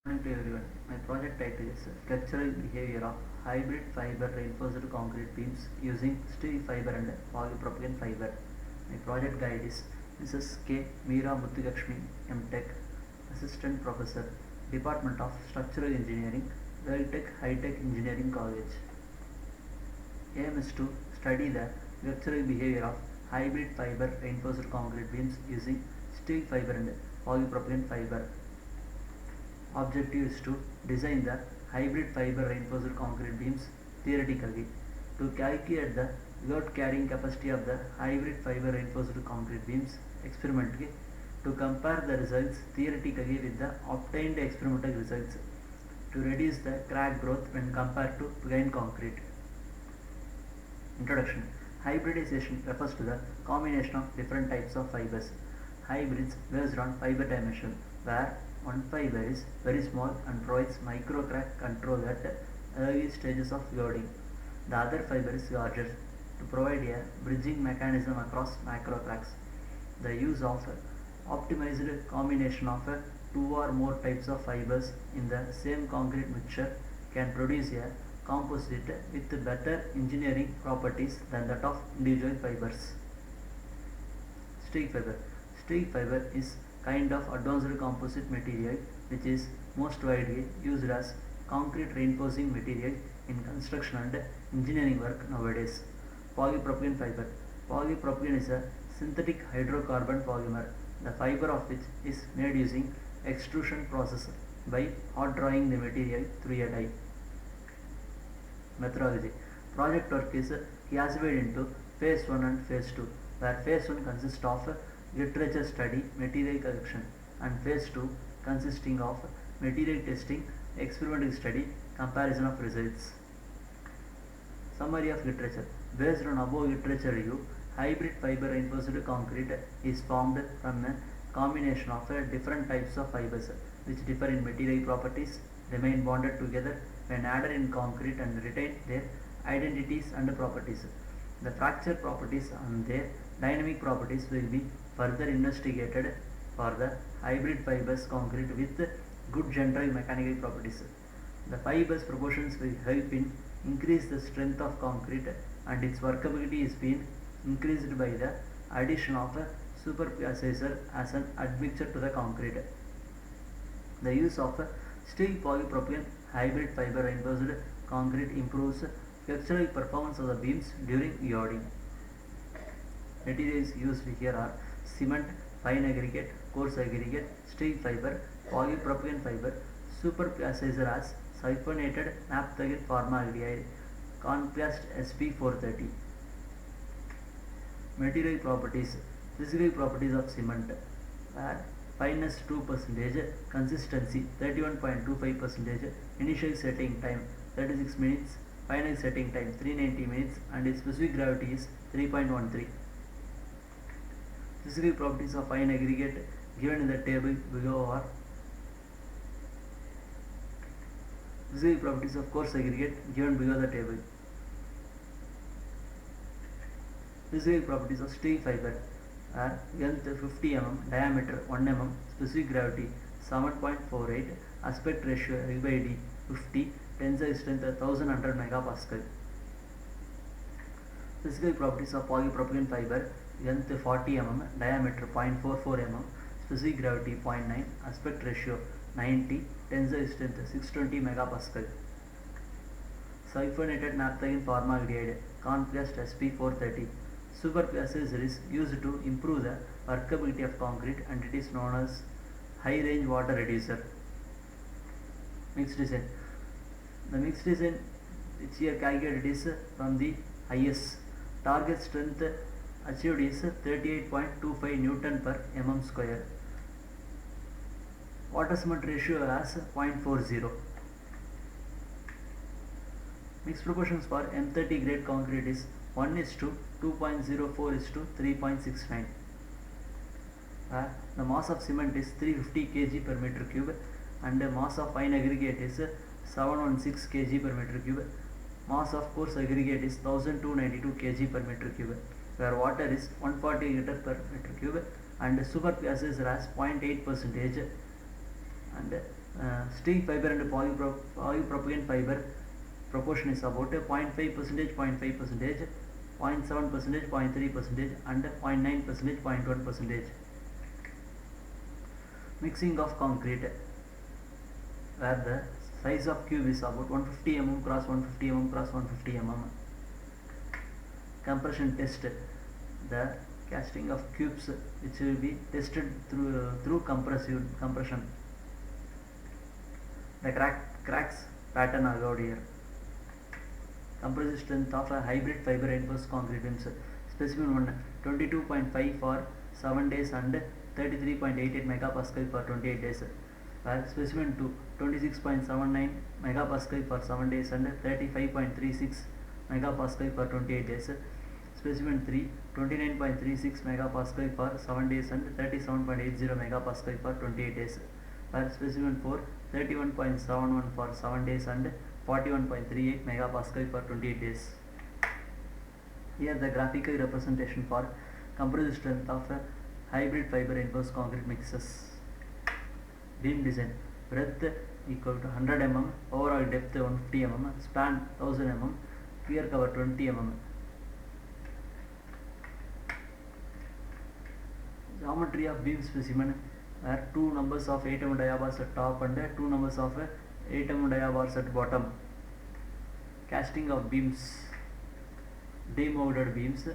Morning to everyone. My project title is Flexural Behaviour of Hybrid Fibre Reinforced Concrete Beams using Steel Fibre and Polypropylene Fibre. My project guide is Mrs. K. Meera Muthulakshmi, M.Tech, Assistant Professor, Department of Structural Engineering, Weldtech High-Tech Engineering College. Aim is to study the flexural behavior of hybrid fibre reinforced concrete beams using steel fibre and polypropylene fibre. Objective is to design the hybrid fibre reinforced concrete beams theoretically, to calculate the load carrying capacity of the hybrid fibre reinforced concrete beams experimentally, to compare the results theoretically with the obtained experimental results, to reduce the crack growth when compared to plain concrete. Introduction. Hybridization refers to the combination of different types of fibers. Hybrids based on fiber dimension, where one fiber is very small and provides micro crack control at early stages of loading. The other fiber is larger to provide a bridging mechanism across macro cracks. The use of optimized combination of two or more types of fibers in the same concrete mixture can produce a composite with better engineering properties than that of individual fibers. Steel fiber. Steel fiber is kind of advanced composite material which is most widely used as concrete reinforcing material in construction and engineering work nowadays. Polypropylene fiber. Polypropylene is a synthetic hydrocarbon polymer, the fiber of which is made using extrusion process by hot drying the material through a die. Methodology. Project work is classified into phase 1 and phase 2, where phase 1 consists of literature study, material collection, and phase 2 consisting of material testing, experimental study, comparison of results. Summary of literature. Based on above literature review, hybrid fiber reinforced concrete is formed from a combination of different types of fibers which differ in material properties, remain bonded together when added in concrete and retain their identities and properties. The fracture properties and their dynamic properties will be further investigated for the hybrid fibers concrete with good general mechanical properties. The fibers proportions will help in increase the strength of concrete, and its workability is being increased by the addition of a superplasizer as an admixture to the concrete. The use of steel polypropylene hybrid fiber reinforced concrete improves flexural performance of the beams during loading. Materials used here are cement, fine aggregate, coarse aggregate, steel fiber, polypropylene fiber, superplasizer as sulfonated naphthalene formaldehyde, contrast SP430. Material properties. Physical properties of cement, where fineness 2%, consistency 31.25%, initial setting time 36 minutes, final setting time 390 minutes, and its specific gravity is 3.13. Physical properties of fine aggregate given in the table below are physical properties of coarse aggregate given below the table. Physical properties of steel fiber are length 50 mm, diameter 1 mm, specific gravity 7.48, aspect ratio L by D 50, tensile strength 1100 megapascal. Physical properties of polypropylene fiber, length 40 mm, diameter 0.44 mm, specific gravity 0.9, aspect ratio 90, tensile strength 620 megapascal. Sulfonated naphthalene formaldehyde, contrast SP430. Superplasizer is used to improve the workability of concrete, and it is known as high range water reducer. Mixed design. The mixed design which here calculated is from the IS. Target strength achieved is 38.25 Newton per mm square. Water cement ratio as 0.40. Mixed proportions for M30 grade concrete is 1:2.04 to 3.69. The mass of cement is 350 kg per meter cube, and the mass of fine aggregate is 716 kg per meter cube. Mass of coarse aggregate is 1292 kg per meter cube, where water is 140 liter per meter cube, and superplasizer has 0.8%, and steel fiber and polypropylene fiber proportion is about 0.5 percentage, 0.5 percentage, 0.7 percentage, 0.3 percentage, and 0.9 percentage, 0.1 percentage. Mixing of concrete, where the size of cube is about 150 mm cross 150 mm cross 150 mm. Compression test, the casting of cubes which will be tested through compression. The cracks pattern are out here. Compressive strength of a hybrid fiber reinforced concrete beams. Specimen 1 22.5 for 7 days and 33.88 megapascal for 28 days. While specimen 2 26.79 megapascal for 7 days and 35.36 megapascal for 28 days. Specimen 3 29.36 megapascal for 7 days and 37.80 megapascal for 28 days. While specimen 4 31.71 for 7 days and 41.38 megapascal for 28 days. Here the graphical representation for compressive strength of a hybrid fiber reinforced concrete mixes. Beam design: breadth equal to 100 mm, overall depth 150 mm, span 1000 mm, pier cover 20 mm. Geometry of beam specimen, where 2 numbers of 8 mm dia bars at top and 2 numbers of 8 mm dia bars at bottom. Casting of beams, demolded beams,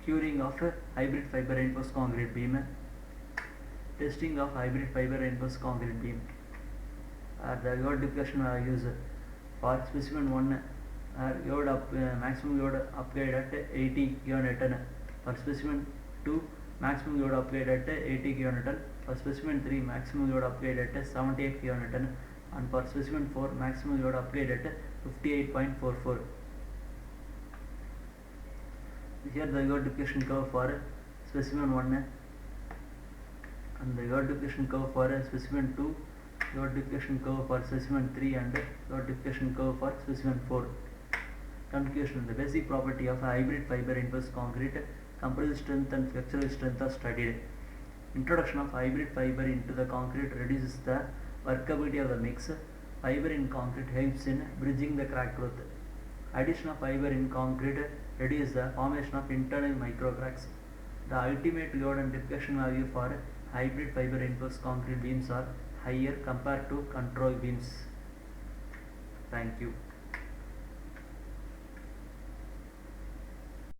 curing of hybrid fiber reinforced concrete beam, testing of hybrid fiber reinforced concrete beam. The load deflection are used for specimen 1, maximum load applied at 80 kN. For specimen 2, maximum load applied at 80 kN. For specimen 3, maximum load applied at 78 kN. And for specimen 4, maximum load applied at 58.44. Here the load deflection curve for specimen 1 and the load deflection curve for specimen 2, load deflection curve for specimen 3 and load deflection curve for specimen 4. Conclusion: the basic property of a hybrid fiber reinforced concrete, compressive strength and flexural strength are studied. Introduction of hybrid fiber into the concrete reduces the workability of the mix. Fiber in concrete helps in bridging the crack growth. Addition of fiber in concrete reduces the formation of internal microcracks. The ultimate load and deflection value for hybrid fiber reinforced concrete beams are higher compared to control beams. Thank you.